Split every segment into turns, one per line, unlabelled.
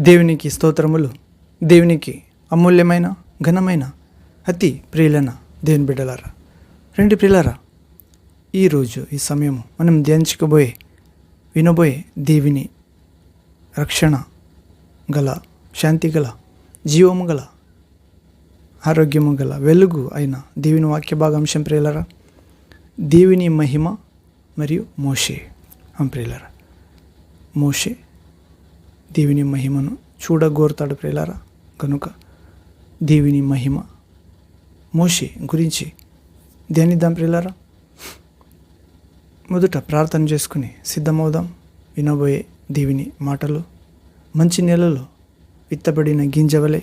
దేవునికి స్తోత్రములు. దేవునికి అమూల్యమైన ఘనమైన అతి ప్రియులైన దేవుని బిడ్డలారా, రెండు ప్రియులారా, ఈరోజు ఈ సమయం మనం వినబోయే దేవుని రక్షణ గల, శాంతి గల, జీవము గల, ఆరోగ్యము గల, వెలుగు అయిన దేవుని వాక్య భాగాంశం ప్రియులారా, దేవుని మహిమ మరియు మోషే. ప్రియులారా, మోషే దేవుని మహిమను చూడగోరుతాడు ప్రియులారా. కనుక దేవుని మహిమ మోషే గురించి ధ్యానిద్దాం ప్రియులారా. మొదట ప్రార్థన చేసుకుని సిద్ధమవుదాం. వినబోయే దేవుని మాటలు మంచి నేలలో విత్తబడిన గింజవలే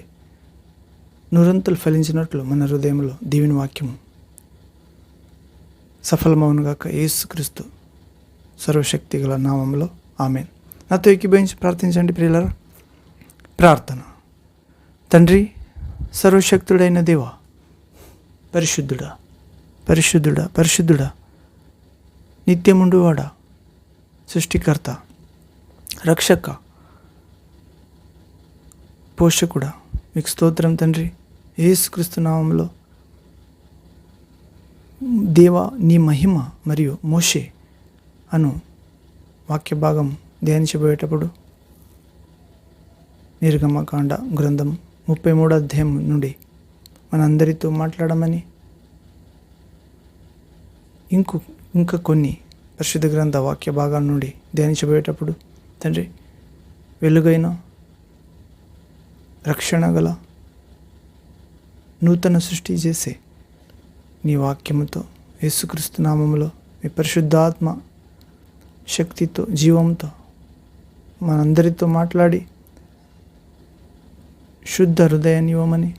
నూరంతులు ఫలించినట్లు మన హృదయంలో దేవుని వాక్యము సఫలమవునుగాక. యేసుక్రీస్తు సర్వశక్తి గల నామంలో ఆమేన్. నాతో ఏకీభవించి ప్రార్థించండి ప్రియులారా. ప్రార్థన. తండ్రి, సర్వశక్తుడైన దేవా, పరిశుద్ధుడా పరిశుద్ధుడా పరిశుద్ధుడా, నిత్యముండువాడా, సృష్టికర్త, రక్షక, పోషకుడా, మీకు స్తోత్రం తండ్రి. యేసుక్రీస్తు నామంలో దేవా, నీ మహిమ మరియు మోషే అను వాక్య భాగం ధ్యానించబోయేటప్పుడు నిర్గమకాండ గ్రంథం 33వ అధ్యాయం నుండి మనందరితో మాట్లాడమని, ఇంకా కొన్ని పరిశుద్ధ గ్రంథ వాక్య భాగాల నుండి ధ్యానించబోయేటప్పుడు తండ్రి, వెలుగైన, రక్షణ గల, నూతన సృష్టి చేసే నీ వాక్యముతో, యేసుక్రీస్తు నామములో మీ పరిశుద్ధాత్మ శక్తితో, జీవంతో మనందరితో మాట్లాడి శుద్ధ హృదయాన్ని ఇవ్వమని,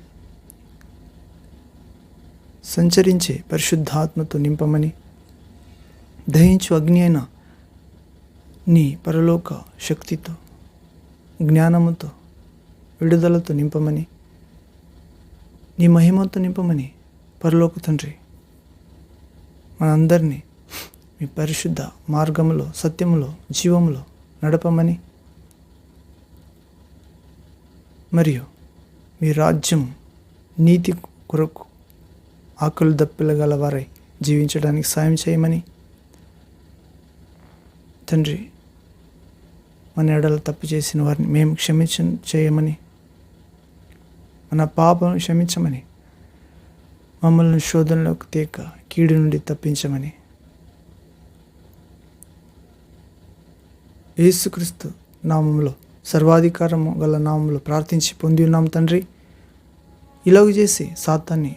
సంచరించే పరిశుద్ధాత్మతో నింపమని, దహించు అగ్ని అయిన నీ పరలోక శక్తితో, జ్ఞానముతో, విడుదలతో నింపమని, నీ మహిమతో నింపమని పరలోక తండ్రి మనందరినీ మీ పరిశుద్ధ మార్గములో, సత్యములో, జీవములో నడపమని, మరియు మీ రాజ్యం నీతి కొరకు ఆకలి దప్పిల గల వారై జీవించడానికి సాయం చేయమని తండ్రి, మన ఎడల తప్పు చేసిన వారిని మేము చేయమని, మన పాపం క్షమించమని, మమ్మల్ని శోధనలోకి తేక కీడు నుండి తప్పించమని యేసుక్రీస్తు నామములో, సర్వాధికారము గల నామములో ప్రార్థించి పొంది ఉన్నాం తండ్రి. ఇలాగ చేసి సాతాన్ని,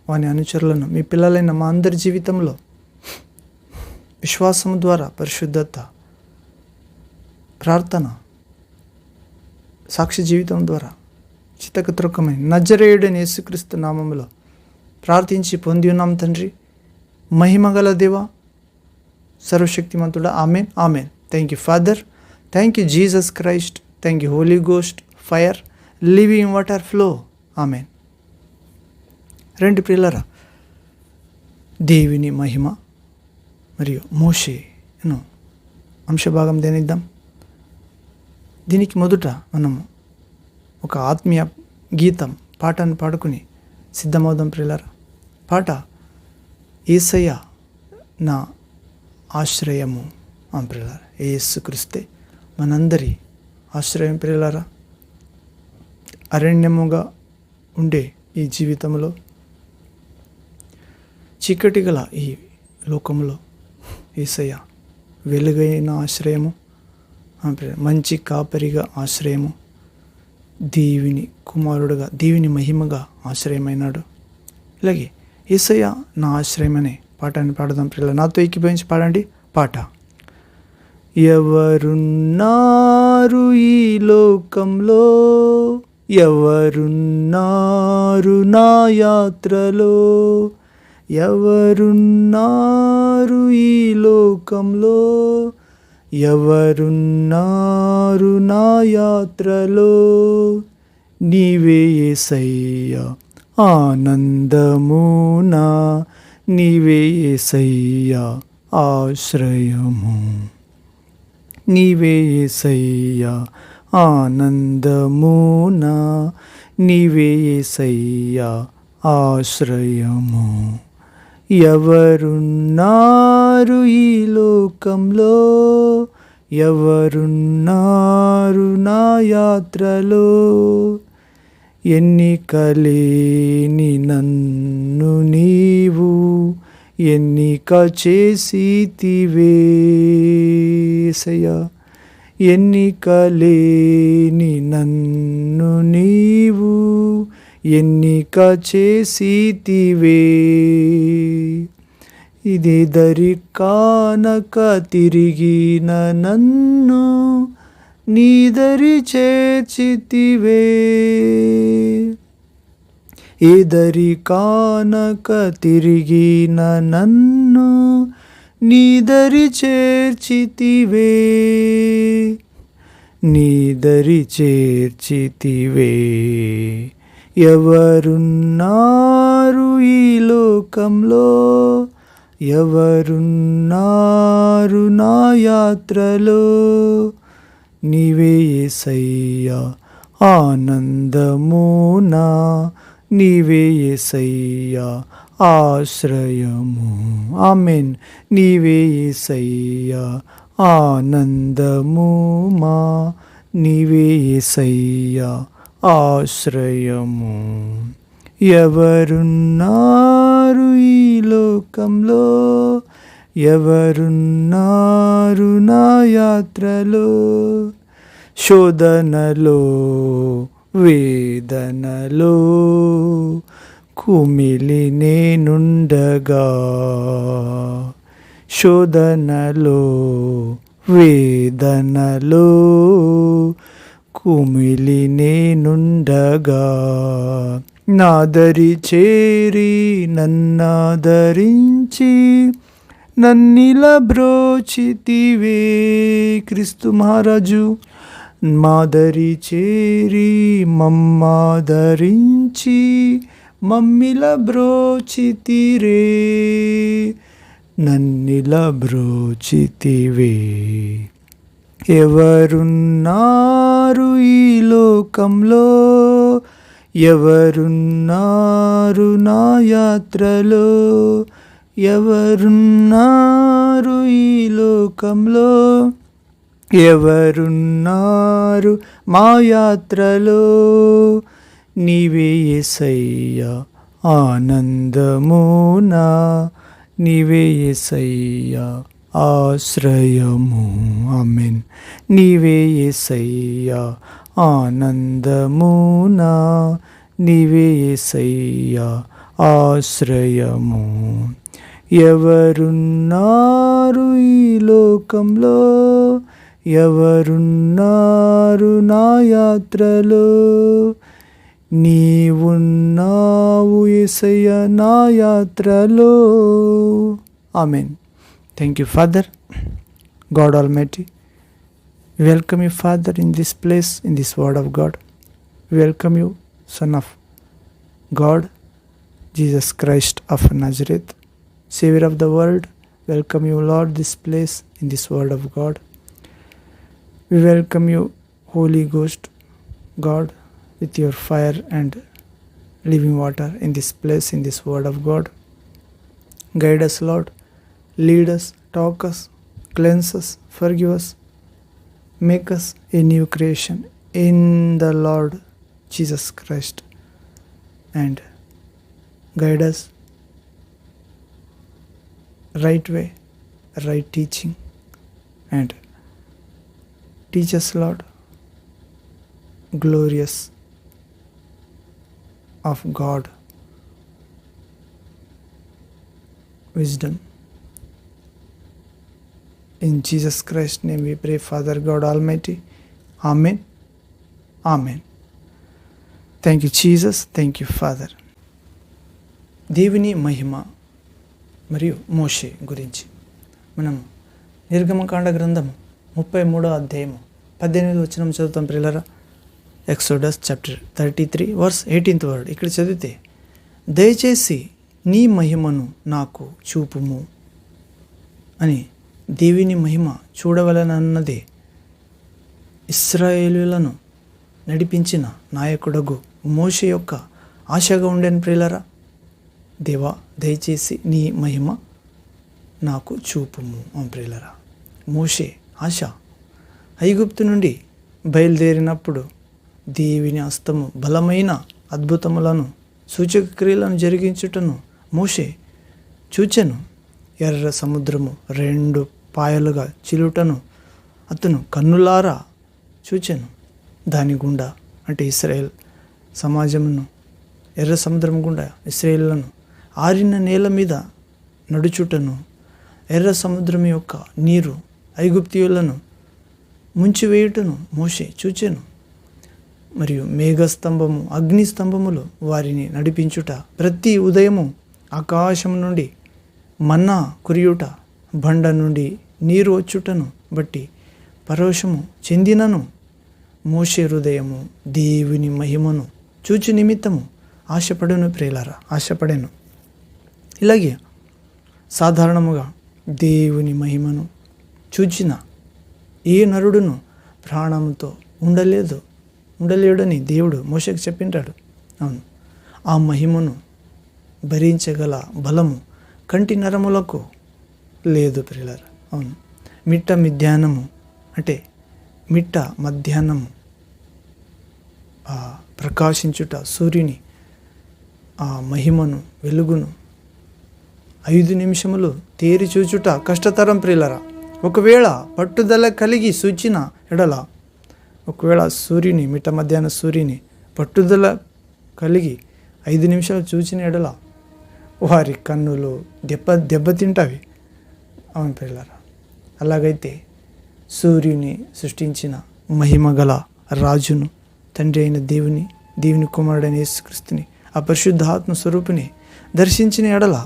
వాని అనుచరులను, మీ పిల్లలైన మా అందరి జీవితంలో విశ్వాసము ద్వారా పరిశుద్ధత, ప్రార్థన, సాక్షి జీవితం ద్వారా చిత్తకత్రకమైన నజరేయుడైన యేసుక్రీస్తు నామములో ప్రార్థించి పొంది ఉన్నాం తండ్రి. మహిమగల దేవా, సర్వశక్తిమంతుడా, amen amen. Thank you father, thank you Jesus Christ, thank you holy ghost, fire, living water flow, amen. రెండు ప్రియులారా, దేవుని మహిమ మరియు మోషేను అంశభాగం ధ్యానిద్దాం. దీనికి మొదట మనం ఒక ఆత్మీయ గీతం, పాటను పాడుకుని సిద్ధమవుదాం ప్రియులారా. పాట యేసయ్య నా ఆశ్రయము. ప్రియులారా, యేసుక్రీస్తే మనందరి ఆశ్రయం ప్రియులారా. అరణ్యముగా ఉండే ఈ జీవితంలో, చీకటి గల ఈ లోకంలో యేసయ్య వెలుగైన ఆశ్రయము, మంచి కాపరిగా ఆశ్రయము, దేవుని కుమారుడుగా, దేవుని మహిమగా ఆశ్రయమైనాడు. ఇలాగే యేసయ్య నా ఆశ్రయం అనే పాటని పాడదాం ప్రియుల. నాతో ఏకీభవించి పాడండి. పాట. ఎవరున్నారు ఈ లోకంలో, ఎవరున్నారు నా యాత్రలో, ఎవరున్నారు ఈ లోకంలో, ఎవరున్నారు నా యాత్రలో, నీవే యేసయ్యా ఆనందమునా, నీవే యేసయ్యా ఆశ్రయము, నీవే యేసయ్యా ఆనందమునా నీవే యేసయ్యా ఆశ్రయము. ఎవరున్నారు ఈ లోకంలో, ఎవరున్నారు నా యాత్రలో, ఎన్నికలేని నన్ను నీవు ఎన్నిక చేసితివే యేసయ్యా. ఎన్నికలేని నన్ను నీవు ఎన్నిక చేసితివే. ఇది దరి కానక తిరిగిన నన్ను నీదరి చేర్చితివే. ఇదరి కానక తిరిగిన నన్ను నీదరి చేర్చితివే. నీదరి చేర్చితివే. ఎవరున్నారు ఈ లోకంలో, ఎవరున్నారు నా యాత్రలో, నీవే యేసయ్యా ఆనందమునా నీవే యేసయ్యా ఆశ్రయము. ఆమేన్. నీవే యేసయ్యా ఆనందము మా, నీవే యేసయ్యా ఆశ్రయము. ఎవరున్నారు ఈ లోకంలో, ఎవరున్నారు నా యాత్రలో, శోధనలో వేదనలో కుమిలి నేనుండగా, శోధనలో వేదనలో కుమిలి నేనుండగా, నాదరి చేరి నన్నాదరించి నన్నిల బ్రోచితివే. క్రీస్తు మహారాజు మాదరి చేరి మమ్మాదరించి మమ్మిల బ్రోచితిరే, నన్నిల బ్రోచితివే. ఎవరున్నారు ఈ లోకంలో, ఎవరున్నారు నా యాత్రలో, ఎవరున్నారు ఈ లోకంలో, ఎవరున్నారు మా యాత్రలో, నీవే యేసయ్యా ఆనందమునా, నీవే యేసయ్యా ఆశ్రయము. ఆమేన్. నీవే యేసయ్యా ఆనందమునా, నీవే యేసయ్యా ఆశ్రయము. ఎవరున్నారు ఈ లోకంలో, ఎవరున్నారు నా యాత్రలో, నీవున్నావు యేసయ్యా నా యాత్రలో. ఆమేన్. Thank you, Father, God Almighty. We welcome you, Father, in this place, in this word of God. We welcome you, Son of God, Jesus Christ of Nazareth, Savior of the world. Welcome you, Lord, this place, in this word of God. We welcome you, Holy Ghost, God, with your fire and living water in this place, in this word of God. Guide us, Lord. Lead us, talk us, cleanse us, forgive us, make us a new creation in the Lord Jesus Christ, and guide us right way, right teaching, and teach us, Lord, glorious of God wisdom. In Jesus Christ's name we pray, Father God Almighty. Amen. Amen. Thank you, Jesus. Thank you, Father. దేవుని మహిమ మరియు మోషే గురించి మనం నిర్గమకాండ గ్రంథము 33వ అధ్యాయము 18వ వచనం చదువుతాం ప్రియులారా. Exodus chapter 33 verse 18th word. ఇక్కడ చదివితే, దయచేసి నీ మహిమను నాకు చూపుము అని. దేవుని మహిమ చూడవలనన్నదే ఇశ్రాయేలీయులను నడిపించిన నాయకుడగు మోషే యొక్క ఆశగా ఉండేను ప్రియులారా. దేవా, దయచేసి నీ మహిమ నాకు చూపుము అని ప్రియులారా. మోషే ఆశ ఐగుప్తు నుండి బయలుదేరినప్పుడు దేవుని హస్తము బలమైన అద్భుతములను సూచక క్రియలను జరిగించుటను మోషే చూచెను. ఎర్ర సముద్రము 2 పాయలుగా చిలుటను అతను కన్నులారా చూచెను. దాని గుండా అంటే ఇశ్రాయేల్ సమాజమును ఎర్ర సముద్రం గుండా ఇశ్రాయేలులను ఆరిన నేల మీద నడుచుటను, ఎర్ర సముద్రం యొక్క నీరు ఐగుప్తీయులను ముంచివేయుటను మోషే చూచెను. మరియు మేఘస్తంభము, అగ్నిస్తంభములు వారిని నడిపించుట, ప్రతి ఉదయము ఆకాశం నుండి మన్నా కురియుట, బండ నుండి నీరు వచ్చుటను బట్టి పరవశము చెందినను మోషే హృదయము దేవుని మహిమను చూచు నిమిత్తము ఆశపడను ప్రియులారా, ఆశపడాను. ఇలాగే సాధారణముగా దేవుని మహిమను చూచిన ఏ నరుడును ప్రాణంతో ఉండలేడని దేవుడు మోషేకు చెప్పింటాడు. అవును, ఆ మహిమను భరించగల బలము కంటి నరములకు లేదు ప్రియులారా. అవును, మిట్ట మధ్యాహ్నము ప్రకాశించుట సూర్యుని ఆ మహిమను వెలుగును 5 నిమిషములు తేరి చూచుట కష్టతరం ప్రియులారా. ఒకవేళ పట్టుదల కలిగి సూచిన ఎడల, ఒకవేళ మిట్ట మధ్యాహ్న సూర్యుని పట్టుదల కలిగి 5 నిమిషాలు చూచిన ఎడల వారి కన్నులు దెబ్బతింటవి. అవును ప్రియులారా. అలాగైతే సూర్యుని సృష్టించిన మహిమగల రాజును, తండ్రి అయిన దేవుని కుమారుడైన యేసుక్రీస్తుని, ఆ పరిశుద్ధ ఆత్మ స్వరూపిని దర్శించిన ఎడల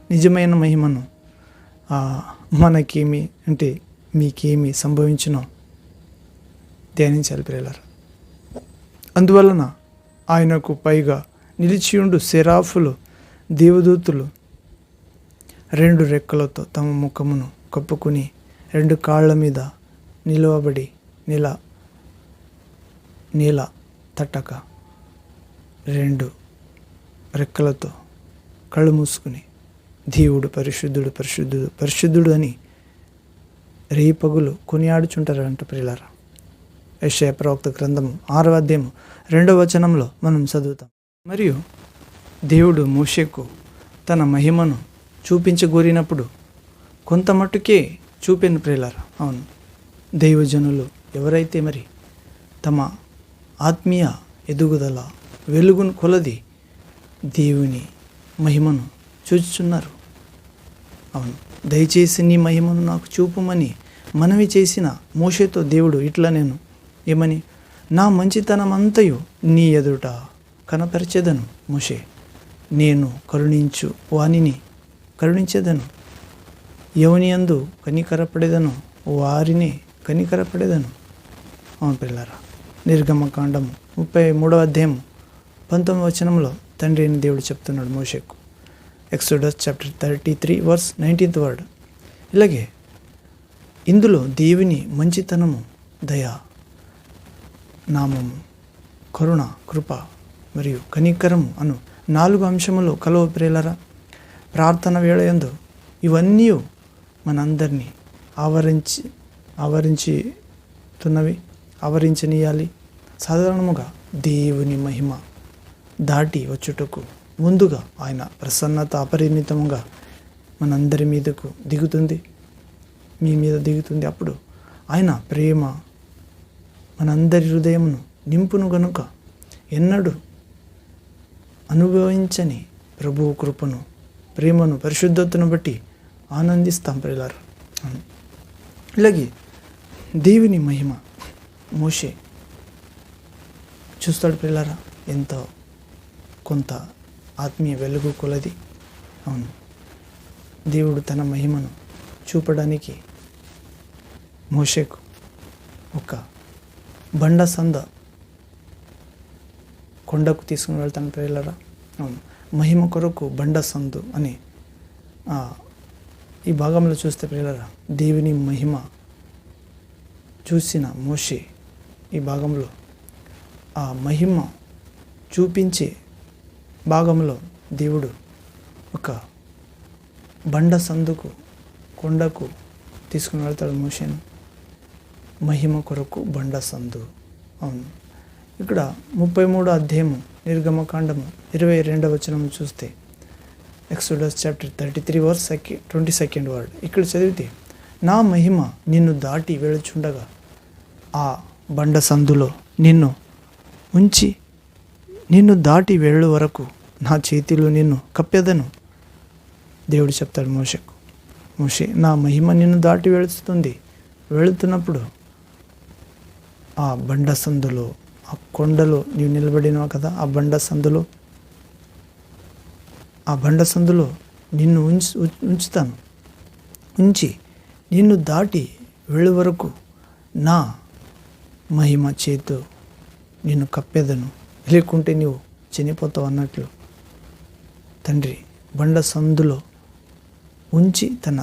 నిజమైన మహిమను మనకేమి అంటే మీకేమి సంభవించునో ధ్యానించాలి ప్రియులారా. అందువలన ఆయనకు పైగా నిలిచియుండు సెరాఫులు, దేవదూతులు 2 రెక్కలతో తమ ముఖమును కప్పుకుని 2 కాళ్ళ మీద నిలవబడి నేల తట్టక 2 రెక్కలతో కళ్ళు మూసుకుని దేవుడు పరిశుద్ధుడు పరిశుద్ధుడు పరిశుద్ధుడు అని రేపగులు కొనియాడుచుంటారంట ప్రియులారా. యెషయా ప్రవక్త గ్రంథము 6వ అధ్యాయము 2వ వచనంలో మనం చదువుతాం. మరియు దేవుడు మోషేకు తన మహిమను చూపించగోరినప్పుడు కొంత మట్టుకే చూపెను ప్రియులారా. అవును, దైవజనులు ఎవరైతే మరి తమ ఆత్మీయ ఎదుగుదల వెలుగును కొలది దేవుని మహిమను చూచుచున్నారు. అవును, దయచేసి నీ మహిమను నాకు చూపుమని మనవి చేసిన మోషేతో దేవుడు ఇట్లా నేను ఏమని, నా మంచితనం అంతయు నీ ఎదుట కనపరిచెదను మోషే, నేను కరుణించు వానిని కరుణించేదను, ఎవని యందు కనికరపడేదను వారిని కనికరపడేదను. అవును పిల్లరా. నిర్గమకాండము 33వ అధ్యాయం 19వ వచనంలో తండ్రి అయిన దేవుడు చెప్తున్నాడు మోషేకు. Exodus chapter 33 verse 19th word. ఇలాగే ఇందులో దేవుని మంచితనము, దయ, నామము, కరుణ, కృప మరియు కనికరము అను 4 అంశములు కలవ ప్రియులారా. ప్రార్థన వేళయందు ఇవన్నీ మనందరినీ ఆవరించనీయాలి. సాధారణముగా దేవుని మహిమ దాటి వచ్చుటకు ముందుగా ఆయన ప్రసన్నత అపరిమితంగా మనందరి మీదకు దిగుతుంది, మీ మీద దిగుతుంది. అప్పుడు ఆయన ప్రేమ మనందరి హృదయమును నింపును గనుక ఎన్నడూ అనుభవించని ప్రభువు కృపను, ప్రేమను, పరిశుద్ధతను బట్టి ఆనందిస్తాం ప్రియులారా. ఇలాగే దేవుని మహిమ మోషే చూస్తాడు ప్రియులారా. ఎంతో కొంత ఆత్మీయ వెలుగు కొలది. అవును, దేవుడు తన మహిమను చూపడానికి మోషేకు ఒక బండ సంద కొండకు తీసుకుని వెళ్తాను ప్రియులారా. అవును, మహిమ కొరకు బండ సందు అని ఈ భాగంలో చూస్తే ప్రియులారా, దేవుని మహిమ చూసిన మోషే ఈ భాగంలో ఆ మహిమ చూపించే భాగంలో దేవుడు ఒక బండ సందుకు కొండకు తీసుకుని వెళ్తాడు మోషేను. మహిమ కొరకు బండ సందు. అవును, ఇక్కడ 33 అధ్యాయము నిర్గమకాండము 22వ వచనం చూస్తే exodus chapter 33 verse 22nd word ఇక్కడ చదివితే, నా మహిమ నిన్ను దాటి వెళుచుండగా ఆ బండ సందులో నిన్ను ఉంచి నిన్ను దాటి వెళ్ళు వరకు నా చేతిలో నిన్ను కప్పెదను. దేవుడు చెప్తాడు మోషేకు, మోషే నా మహిమ నిన్ను దాటి వెళుతున్నప్పుడు ఆ బండ సందులో, ఆ కొండలో నీవు నిలబడినావు కదా, ఆ బండ సందులో నిన్ను ఉంచుతాను. ఉంచి నిన్ను దాటి వెళ్ళు వరకు నా మహిమ చేతు నిన్ను కప్పెదను, లేకుంటే నీవు చనిపోతావు అన్నట్లు తండ్రి బండ సందులో ఉంచి తన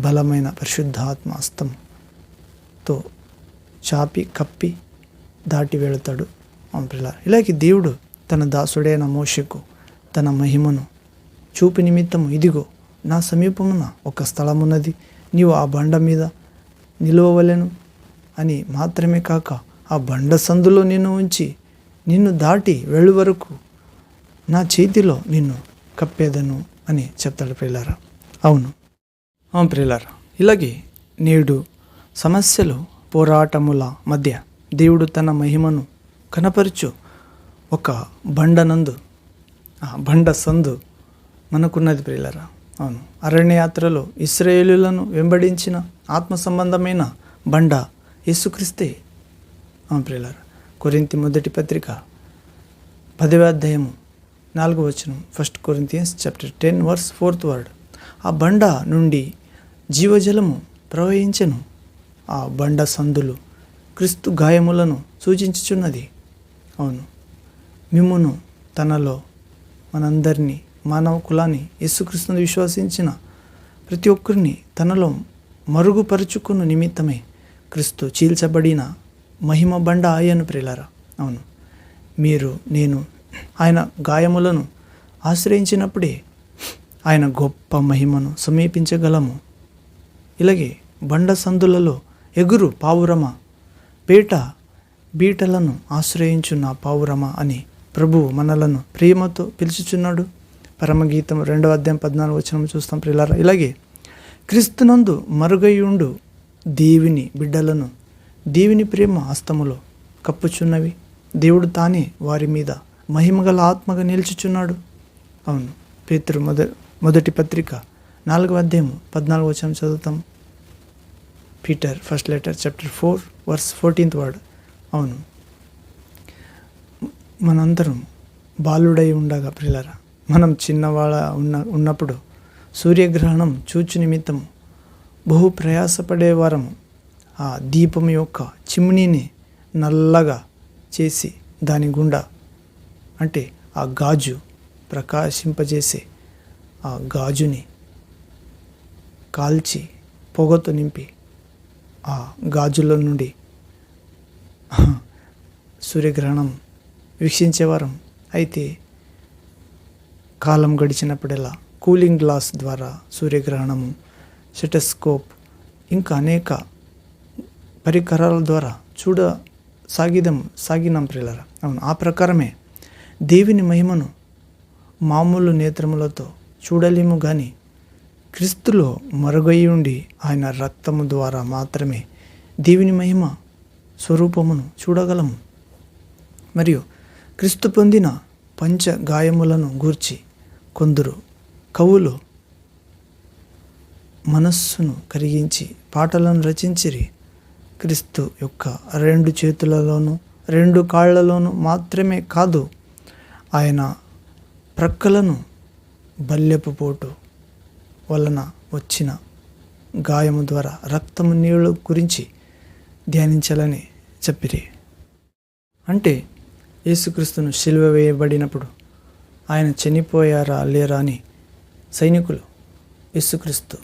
బలమైన పరిశుద్ధాత్మ హస్తంతో చాపి కప్పి దాటి వెళతాడు. ఇలాగే దేవుడు తన దాసుడైన మోషేకు తన మహిమను చూపి నిమిత్తము, ఇదిగో నా సమీపమున ఒక స్థలమున్నది, నీవు ఆ బండ మీద నిలవవలెను అని మాత్రమే కాక ఆ బండ సందులో నిన్ను ఉంచి నిన్ను దాటి వెళ్ళు వరకు నా చేతిలో నిన్ను కప్పేదను అని చెప్తాడు ప్రియులారా. అవును ప్రియులారా, ఇలాగే నేడు సమస్యలు పోరాటముల మధ్య దేవుడు తన మహిమను కనపరచు ఒక బండ సందు మనకున్నది ప్రియులారా. అవును, అరణ్యయాత్రలో ఇశ్రాయేలులను వెంబడించిన ఆత్మ సంబంధమైన బండ యేసుక్రీస్తే. ప్రియులారా, కొరింథీ మొదటి పత్రిక 10వ అధ్యాయము 4వ వచనం, 1 Corinthians chapter 10 verse 4th word, ఆ బండ నుండి జీవజలము ప్రవహించెను. ఆ బండ సందులు క్రీస్తు గాయములను సూచించుచున్నది. అవును, మిమ్మును తనలో మనందరినీ, మానవ కులాన్ని, యేసుక్రీస్తును విశ్వసించిన ప్రతి ఒక్కరిని తనలో మరుగుపరుచుకున్న నిమిత్తమే క్రీస్తు చీల్చబడిన మహిమ బండ ఆయను ప్రియులారా. అవును, మీరు నేను ఆయన గాయములను ఆశ్రయించినప్పుడే ఆయన గొప్ప మహిమను సమీపించగలము. ఇలాగే బండ సందులలో ఎగురు పావురమ, బీటలను ఆశ్రయించున్న పావురమ అని ప్రభువు మనలను ప్రేమతో పిలుచుచున్నాడు. పరమగీతం 2వ అధ్యాయం 14వ వచనం చూస్తాం ప్రియులారా. ఇలాగే క్రీస్తునందు మరుగైయుండు దేవుని బిడ్డలను దేవుని ప్రేమ హస్తములో కప్పుచున్నవి. దేవుడు తానే వారి మీద మహిమగల ఆత్మగా నిల్చుచున్నాడు. అవును, పేతురు మొదటి పత్రిక 4వ అధ్యాయం 14వ వచనం చదువుతాం. Peter first letter chapter 4 verse 14th word. అవును, మనందరం బాలుడై ఉండగా ప్రియులారా, మనం చిన్నవాళ్ళ ఉన్నప్పుడు సూర్యగ్రహణం చూచు నిమిత్తం బహు ప్రయాసపడేవారము. ఆ దీపం యొక్క చిమ్నీని నల్లగా చేసి దాని గుండా, అంటే ఆ గాజు ప్రకాశింపజేసే ఆ గాజుని కాల్చి పొగతో నింపి ఆ గాజుల నుండి సూర్యగ్రహణం వీక్షించేవారం. అయితే కాలం గడిచినప్పుడల్లా కూలింగ్ గ్లాస్ ద్వారా సూర్యగ్రహణము, స్టెటస్కోప్ ఇంకా అనేక పరికరాల ద్వారా సాగినాం ప్రియులారా. అవును, ఆ ప్రకారమే దేవుని మహిమను మామూలు నేత్రములతో చూడలేము, కానీ క్రీస్తులో మరుగై ఉండి ఆయన రక్తము ద్వారా మాత్రమే దేవుని మహిమ స్వరూపమును చూడగలము. మరియు క్రీస్తు పొందిన పంచ గాయములను గూర్చి కొందరు కవులు మనస్సును కరిగించి పాటలను రచించిరి. క్రీస్తు యొక్క 2 చేతులలోనూ 2 కాళ్లలోనూ మాత్రమే కాదు, ఆయన ప్రక్కలను బల్లెపు పోటు వలన వచ్చిన గాయము ద్వారా రక్తము నీళ్ళు గురించి ధ్యానించాలని చెప్పిరి. అంటే యేసుక్రీస్తును సిలువ వేయబడినప్పుడు ఆయన చనిపోయారా లేరా అని సైనికులు యేసుక్రీస్తు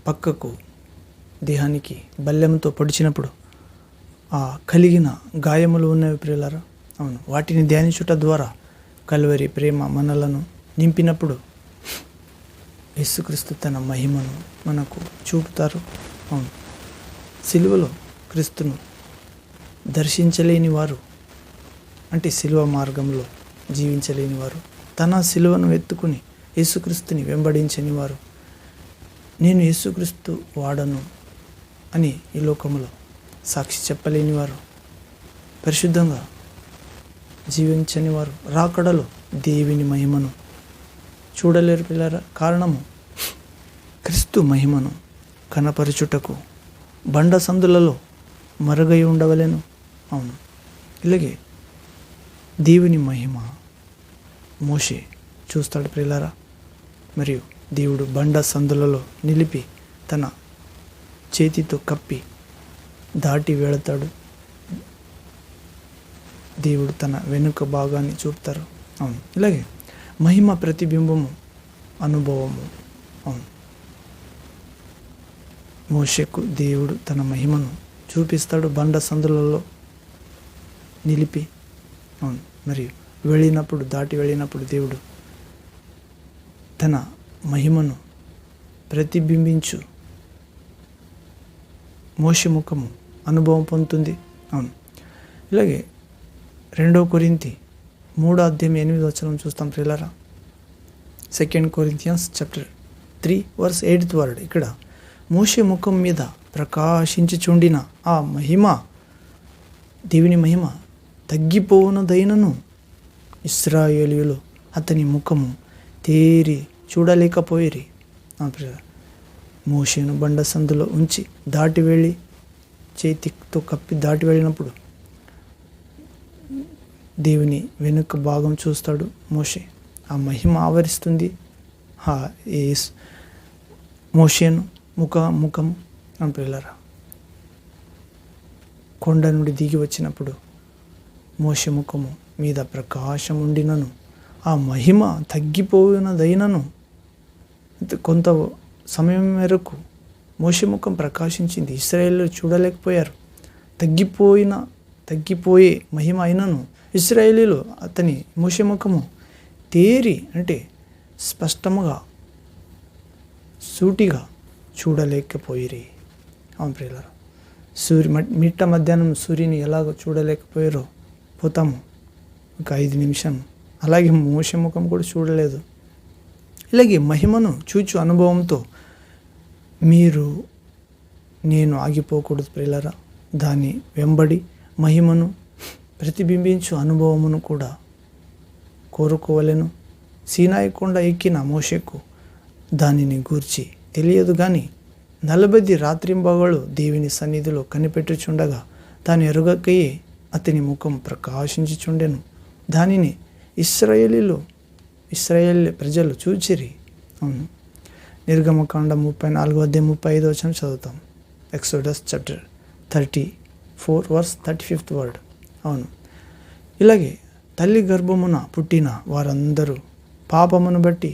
పక్కకు దేహానికి బల్లెంతో పొడిచినప్పుడు కలిగిన గాయములు ఉన్నవి ప్రియులారా. అవును, వాటిని ధ్యానించుట ద్వారా కల్వరి ప్రేమ మనలను నింపినప్పుడు యేసుక్రీస్తు తన మహిమను మనకు చూపుతారు. అవును, సిలువలో క్రీస్తును దర్శించలేని వారు, అంటే సిలువ మార్గంలో జీవించలేని వారు, తన సిలువను ఎత్తుకుని యేసుక్రీస్తుని వెంబడించని వారు, నేను యేసుక్రీస్తు వాడను అని ఈ లోకంలో సాక్షి చెప్పలేని వారు, పరిశుద్ధంగా జీవించని వారు రాకడలో దేవుని మహిమను చూడలేరు పిల్లరా. కారణము, క్రీస్తు మహిమను కనపరచుటకు బండ సందులలో మరుగై ఉండవలెను. అవును, ఇలాగే దేవుని మహిమ మోషే చూస్తాడు ప్రియులారా. మరియు దేవుడు బండ సందులలో నిలిపి తన చేతితో కప్పి దాటి వెళతాడు. దేవుడు తన వెనుక భాగాన్ని చూపుతారు. అవును, ఇలాగే మహిమ ప్రతిబింబము అనుభవము. అవును, మోషేకు దేవుడు తన మహిమను చూపిస్తాడు బండ సందులలో నిలిపి. అవును, మరియు దాటి వెళ్ళినప్పుడు దేవుడు తన మహిమను ప్రతిబింబించు మోషే ముఖము అనుభవం పొందుతుంది. అవును, ఇలాగే 2 కొరింథీ 3:8 చూస్తాం ప్రియులారా. 2 Corinthians chapter 3:8 ఇక్కడ మోషే ముఖం మీద ప్రకాశించుచుండిన ఆ మహిమ, దేవుని మహిమ తగ్గిపోవునదైనను ఇశ్రాయేలీయులు అతని ముఖము తేరి చూడలేకపోయిరి. మోషేను బండ సందులో ఉంచి దాటి వెళ్ళి చేతితో కప్పి దాటి వెళ్ళినప్పుడు దేవుని వెనుక భాగం చూస్తాడు మోషే. ఆ మహిమ ఆవరిస్తుంది మోషేను ముఖం అని పిల్లరా. కొండ నుండి దిగి వచ్చినప్పుడు మోషే ముఖము మీద ప్రకాశం ఉండినను ఆ మహిమ తగ్గిపోయినదైనను కొంత సమయం మేరకు మోషే ముఖం ప్రకాశించింది. ఇశ్రాయేలు చూడలేకపోయారు. తగ్గిపోయే మహిమ అయినను ఇశ్రాయేలీలు అతని మోషే ముఖము తేరి, అంటే స్పష్టముగా సూటిగా చూడలేకపోయిరి. అవును ప్రియులారా, మిట్ట మధ్యాహ్నం సూర్యుని ఎలాగో చూడలేకపోయారో పోతాము ఒక 5 నిమిషం, అలాగే మోషే ముఖం కూడా చూడలేదు. ఇలాగే మహిమను చూచు అనుభవంతో నేను ఆగిపోకూడదు ప్రియులారా. దాని వెంబడి మహిమను ప్రతిబింబించు అనుభవమును కూడా కోరుకోవలెను. సీనాయి కొండ ఎక్కిన మోషేకు దానిని గూర్చి తెలియదు కానీ 40 రాత్రింబగళ్ళు దేవుని సన్నిధిలో కనిపెట్టుచుండగా తాను ఎరుగకయే అతని ముఖం ప్రకాశించుచుండెను. దానిని ఇశ్రాయేల్ ప్రజలు చూచిరి. అవును, నిర్గమకాండం 34:35 చదువుతాం. Exodus chapter 34:35. అవును, ఇలాగే తల్లి గర్భమున పుట్టిన వారందరూ పాపమును బట్టి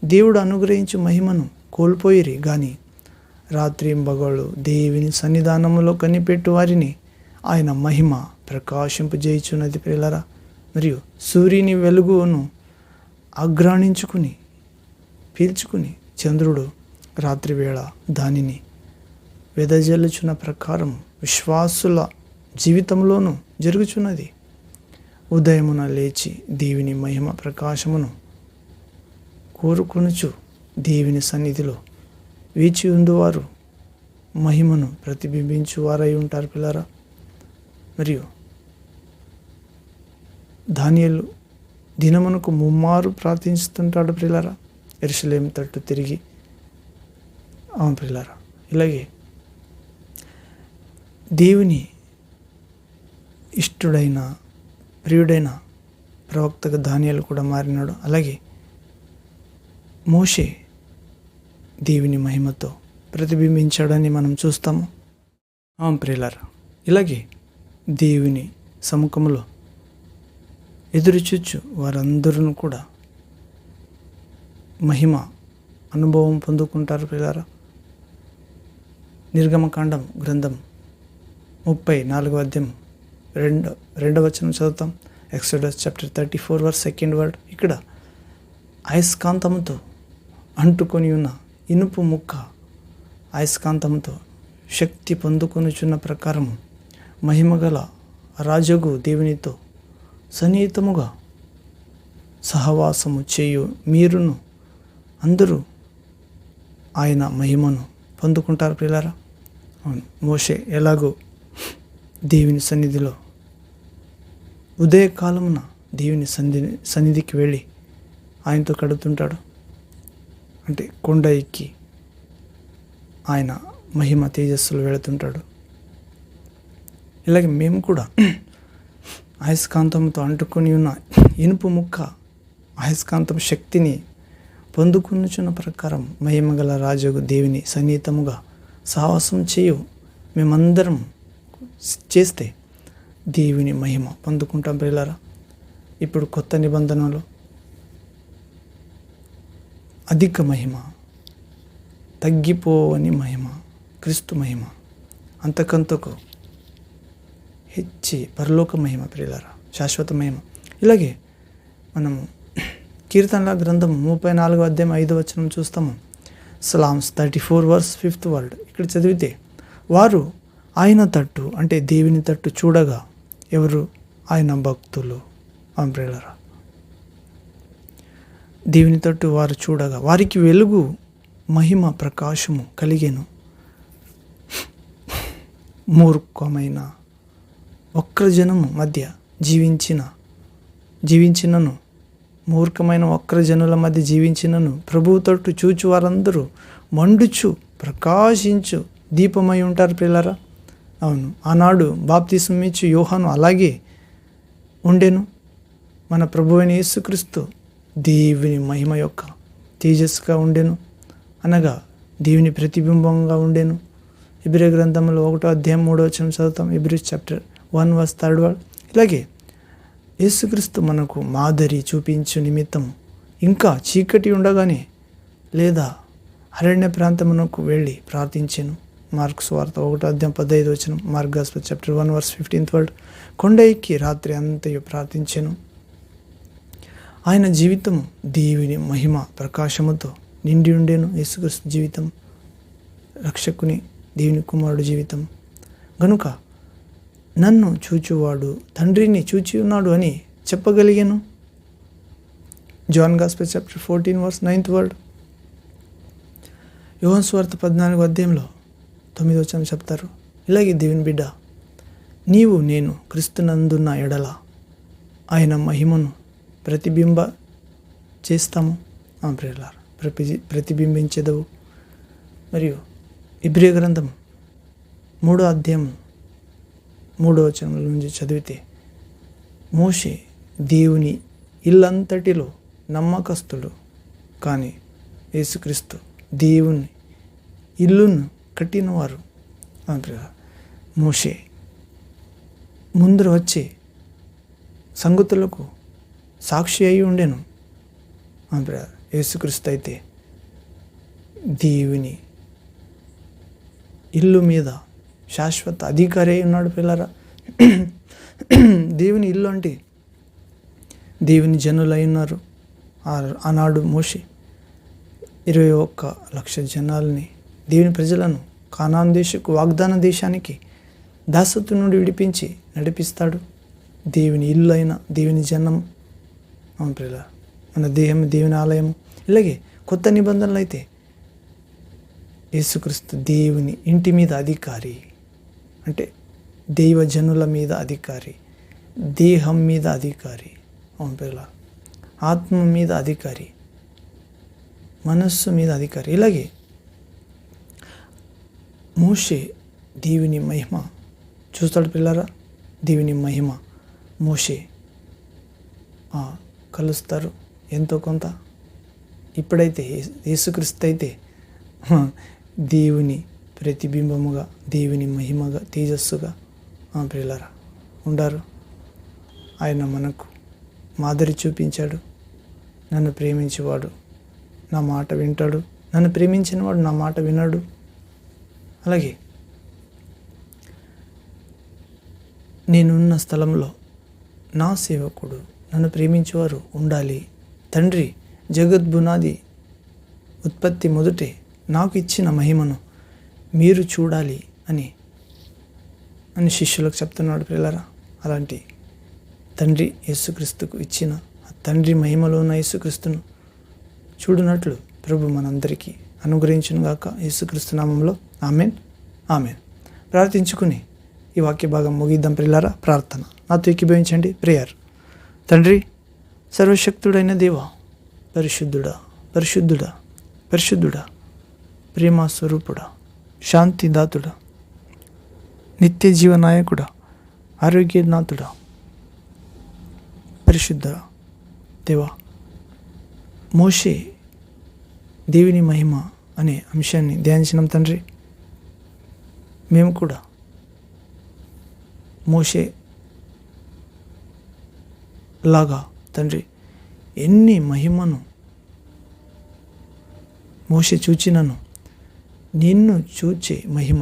దేవుడు అనుగ్రహించు మహిమను కోల్పోయిరి గాని రాత్రింబగళ్ళు దేవుని సన్నిధానములో కనిపెట్టు వారిని ఆయన మహిమ ప్రకాశింపజేయుచున్నది ప్రియులారా. మరియు సూర్యుని వెలుగును పీల్చుకుని చంద్రుడు రాత్రివేళ దానిని వెదజల్లుచున్న ప్రకారం విశ్వాసుల జీవితంలోనూ జరుగుచున్నది. ఉదయమున లేచి దేవుని మహిమ ప్రకాశమును కోరుకొనుచు దేవుని సన్నిధిలో వేచి ఉండువారు మహిమను ప్రతిబింబించు వారై ఉంటారు పిల్లరా. మరియు దానియేలు దినమునకు 3 మారు ప్రార్థిస్తుంటాడు ప్రియులారా, యెరూషలేము తట్టు తిరిగి. అవును ప్రియులారా, ఇలాగే దేవుని ఇష్టుడైన ప్రియుడైన ప్రవక్తగా దానియేలు కూడా మారినాడు. అలాగే మోషే దేవుని మహిమతో ప్రతిబింబించాడని మనం చూస్తాము. అవును ప్రియులారా, ఇలాగే దేవుని సముఖంలో ఎదురుచూచు వారందరూ కూడా మహిమ అనుభవం పొందుకుంటారు ప్రియులారా. నిర్గమకాండం గ్రంథం 34వ అధ్యాయం రెండవ వచనం చదువుతాం. Exodus chapter 34 verse 2nd word. ఇక్కడ అయస్కాంతముతో అంటుకొని ఉన్న ఇనుపు ముక్క అయస్కాంతంతో శక్తి పొందుకొనుచున్న ప్రకారము మహిమగల రాజగు దేవునితో సన్నిహితముగా సహవాసము చేయు మీరును అందరూ ఆయన మహిమను పొందుకుంటారు ప్రియులారా. అవును, మోషే ఎలాగో దేవుని సన్నిధిలో ఉదయకాలమున దేవుని సన్నిధికి వెళ్ళి ఆయనతో కడుతుంటాడు. అంటే కొండ ఎక్కి ఆయన మహిమ తేజస్సులు వెళుతుంటాడు. ఇలాగే మేము కూడా అయస్కాంతంతో అంటుకొని ఉన్న ఇనుపు ముక్క అయస్కాంతం శక్తిని పొందుకునుచున్న ప్రకారం మహిమగల రాజుగు దేవుని సన్నిహితముగా సాహసం చేయు మేమందరం చేస్తే దేవుని మహిమ పొందుకుంటాం ప్రియులారా. ఇప్పుడు కొత్త నిబంధనలో అధిక మహిమ, తగ్గిపోవని మహిమ, క్రీస్తు మహిమ, అంతకంతకు హెచ్చి పరలోక మహిమ ప్రియులారా, శాశ్వత మహిమ. ఇలాగే మనము కీర్తనల గ్రంథం 34వ అధ్యాయం 5వ వచనం చూస్తాము. Psalms 34 verse 5th word. ఇక్కడ చదివితే వారు ఆయన తట్టు అంటే దేవుని తట్టు చూడగా ఎవరు? ఆయన భక్తులు. ప్రియులారా, దేవుని తట్టు వారు చూడగా వారికి వెలుగు మహిమ ప్రకాశము కలిగెను. మూర్ఖమైన వక్రజనము మధ్య జీవించినను మూర్ఖమైన వక్రజనుల మధ్య జీవించినను ప్రభువు తట్టు చూచు వారందరూ మండుచు ప్రకాశించు దీపమై ఉంటారు ప్రియులారా. అవును, ఆనాడు బాప్తిసం ఇచ్చు యోహాను అలాగే ఉండెను. మన ప్రభువైన యేసుక్రీస్తు దేవుని మహిమ యొక్క తేజస్సుగా ఉండెను, అనగా దేవుని ప్రతిబింబంగా ఉండెను. హెబ్రీ గ్రంథంలో 1వ అధ్యాయం 3వ వచనం చదువుతాం. Hebrew chapter 1 verse 3rd word. ఇలాగే యేసుక్రీస్తు మనకు మాదిరి చూపించు నిమిత్తం ఇంకా చీకటి ఉండగానే లేదా అరణ్య ప్రాంతమునకు వెళ్ళి ప్రార్థించెను. మార్క్స్ వార్త 1వ అధ్యాయం 15వ వచనం. Mark gospel chapter 1 verse 15th word. కొండ ఎక్కి రాత్రి అంతయు ప్రార్థించెను. ఆయన జీవితం దేవుని మహిమ ప్రకాశముతో నిండి ఉండేను. యేసుక్రీస్తు జీవితం రక్షకుని దేవుని కుమారుడు జీవితం గనుక నన్ను చూచువాడు తండ్రిని చూచి ఉన్నాడు అని చెప్పగలిగాను. John gospel chapter 14 verse 9th word. యోహాను సువార్త 14వ అధ్యాయంలో 9వ వచనం చెప్తారు. ఇలాగే దేవుని బిడ్డ నీవు నేను క్రీస్తునందున్న ఎడల ఆయన మహిమను ప్రతిబింబ చేస్తాము ప్రియులారా, ప్రతిబింబించేదవు. మరియు హెబ్రీ గ్రంథం 3వ అధ్యాయం 3వ వచనం నుంచి చదివితే మోషే దేవుని ఇల్లంతటిలో నమ్మకస్తుడు, కానీ యేసుక్రీస్తు దేవుని ఇల్లును కట్టినవారు. మోషే ముందర వచ్చి సంగతులకు సాక్షి అయి ఉండెను. యేసుక్రీస్తు అయితే దేవుని ఇల్లు మీద శాశ్వత అధికారి అయి ఉన్నాడు పిల్లరా. దేవుని ఇల్లు అంటే దేవుని జనులు అయి ఉన్నారు. ఆనాడు మోషే 21 లక్ష జనాల్ని దేవుని ప్రజలను కానాను దేశకు వాగ్దాన దేశానికి దాసత్వం నుండి విడిపించి నడిపిస్తాడు. దేవుని ఇల్లు అయిన దేవుని జనం ప్రియుల మన దేహం దేవుని ఆలయం. ఇలాగే కొత్త నిబంధనలు అయితే యేసుక్రీస్తు దేవుని ఇంటి మీద అధికారి, అంటే దైవజనుల మీద అధికారి, దేహం మీద అధికారి, పిల్ల ఆత్మ మీద అధికారి, మనస్సు మీద అధికారి. ఇలాగే మోషే దేవుని మహిమ చూస్తాడు పిల్లరా. దేవుని మహిమ మోషే కలుస్తారు ఎంతో కొంత. ఇప్పుడైతే యేసుక్రీస్తు అయితే దేవుని ప్రతిబింబముగా దేవుని మహిమగా తేజస్సుగా పిల్లరా ఉండారు. ఆయన మనకు మాదిరి చూపించాడు. నన్ను ప్రేమించేవాడు నా మాట వింటాడు, నన్ను ప్రేమించినవాడు నా మాట వినడు. అలాగే నేనున్న స్థలంలో నా సేవకుడు, నన్ను ప్రేమించేవారు ఉండాలి. తండ్రి జగద్బునాది ఉత్పత్తి మొదటే నాకు ఇచ్చిన మహిమను మీరు చూడాలి అని శిష్యులకు చెప్తున్నాడు. ప్రియులారా, అలాంటి తండ్రి యేసుక్రీస్తుకు ఇచ్చిన ఆ తండ్రి మహిమలో ఉన్న యేసుక్రీస్తును చూడునట్లు ప్రభు మనందరికీ అనుగ్రహించునుగాక. యేసుక్రీస్తు నామంలో ఆమెన్, ఆమెన్. ప్రార్థించుకుని ఈ వాక్య భాగం ముగిద్దాం. ప్రియులారా, ప్రార్థన నాతో ఏకీభవించండి. ప్రేయర్. తండ్రి, సర్వశక్తుడైన దేవా, పరిశుద్ధుడా, పరిశుద్ధుడా, పరిశుద్ధుడా, ప్రేమ స్వరూపుడా, శాంతిదాతుడా, నిత్య జీవనాయకుడా, ఆరోగ్యనాథుడా, పరిశుద్ధ దేవా, మోషే దేవుని మహిమ అనే అంశాన్ని ధ్యానించినాం తండ్రి. మేము కూడా మోషే లాగా తండ్రి ఎన్ని మహిమను మోషే చూచినను నిన్ను చూచే మహిమ,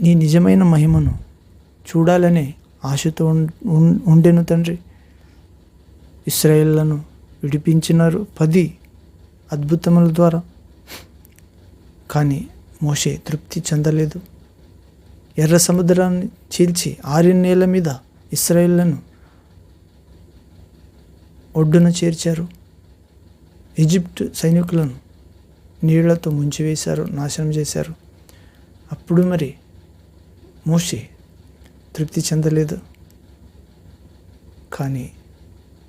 నీ నిజమైన మహిమను చూడాలనే ఆశతో ఉండెను తండ్రి. ఇశ్రాయేలును విడిపించినారు 10 అద్భుతముల ద్వారా. కానీ మోషే తృప్తి చెందలేదు. ఎర్ర సముద్రాన్ని చీల్చి 6 నేల మీద ఇశ్రాయేలును ఒడ్డున చేర్చారు. ఈజిప్ట్ సైనికులను నీళ్లతో ముంచివేశారు, నాశనం చేశారు. అప్పుడు మరి మోషే తృప్తి చెందలేదు. కానీ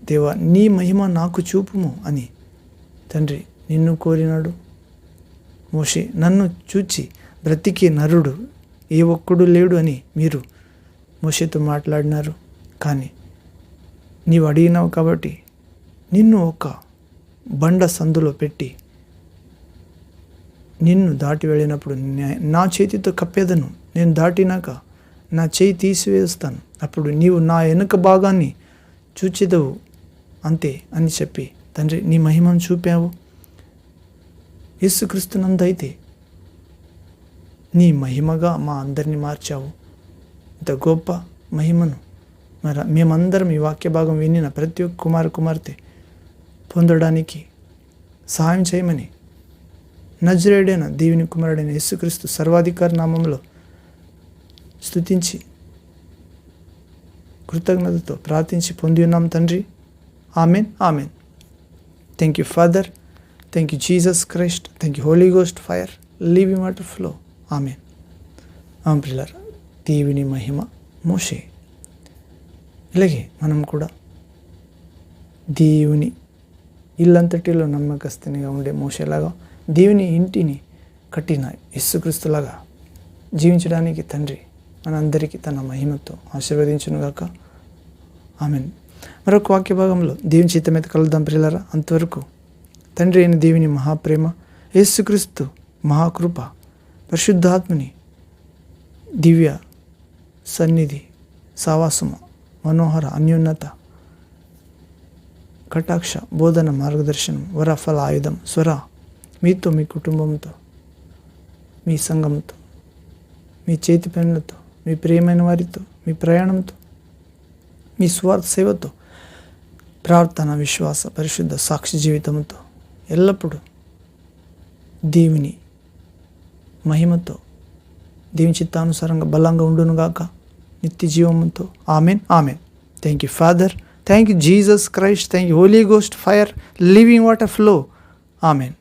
దేవా, నీ మహిమ నాకు చూపుము అని తండ్రి నిన్ను కోరినాడు. మోషే, నన్ను చూచి బ్రతికే నరుడు ఏ ఒక్కడు లేడు అని మీరు మోషేతో మాట్లాడినారు. కానీ నీవు అడిగినావు కాబట్టి నిన్ను ఒక బండ సందులో పెట్టి నిన్ను దాటి వెళ్ళినప్పుడు నా చేతితో కప్పేదను. నేను దాటినాక నా చేయి తీసివేస్తాను. అప్పుడు నీవు నా వెనుక భాగాన్ని చూచెదవు అంతే అని చెప్పి తండ్రి నీ మహిమను చూపావు. యేసుక్రీస్తునందైతే నీ మహిమగా మా అందరినీ మార్చావు. ఇంత గొప్ప మహిమను మరి మేమందరం ఈ వాక్య భాగం వినిన ప్రతి ఒక్క కుమార్తె పొందడానికి సహాయం చేయమని నజరేయుడైన దేవుని కుమారుడైన యేసుక్రీస్తు సర్వాధికారి నామంలో స్తుతించి కృతజ్ఞతతో ప్రార్థించి పొంది ఉన్నాం తండ్రి. Amen, amen. Thank you father, thank you Jesus Christ, thank you holy ghost fire, living water flow. Amen. ప్రియులారా, దేవుని మహిమ మోషే. ఇలాగే మనం కూడా దేవుని ఇల్లంతటిలో నమ్మకస్తునిగా ఉండే మోషేలాగా దేవుని ఇంటిని కట్టిన యేసుక్రీస్తులాగా జీవించడానికి తండ్రి మనందరికీ తన మహిమతో ఆశీర్వదించునుగాక. ఆమెన్. మరొక వాక్య భాగంలో దేవుని చిత్తమైతే కలుద్దాం ప్రియులారా. అంతవరకు తండ్రి అయిన దేవుని మహాప్రేమ, యేసుక్రీస్తు మహాకృప, పరిశుద్ధాత్మని దివ్య సన్నిధి, సావాసము, మనోహర అన్యోన్నత, కటాక్ష, బోధన, మార్గదర్శనం, వరఫల ఆయుధం, స్వర మీతో, మీ కుటుంబంతో, మీ సంఘంతో, మీ చేతి పనులతో, మీ ప్రియమైన వారితో, మీ ప్రయాణంతో, మీ స్వార్థ సేవతో, ప్రార్థన, విశ్వాస, పరిశుద్ధ సాక్షి జీవితంతో ఎల్లప్పుడూ దేవుని మహిమతో, దేవుని చిత్తానుసారంగా బలంగా ఉండునుగాక నిత్య జీవముతో. Amen, amen. Thank you father, thank you Jesus Christ, thank you holy ghost fire, living water flow. Amen.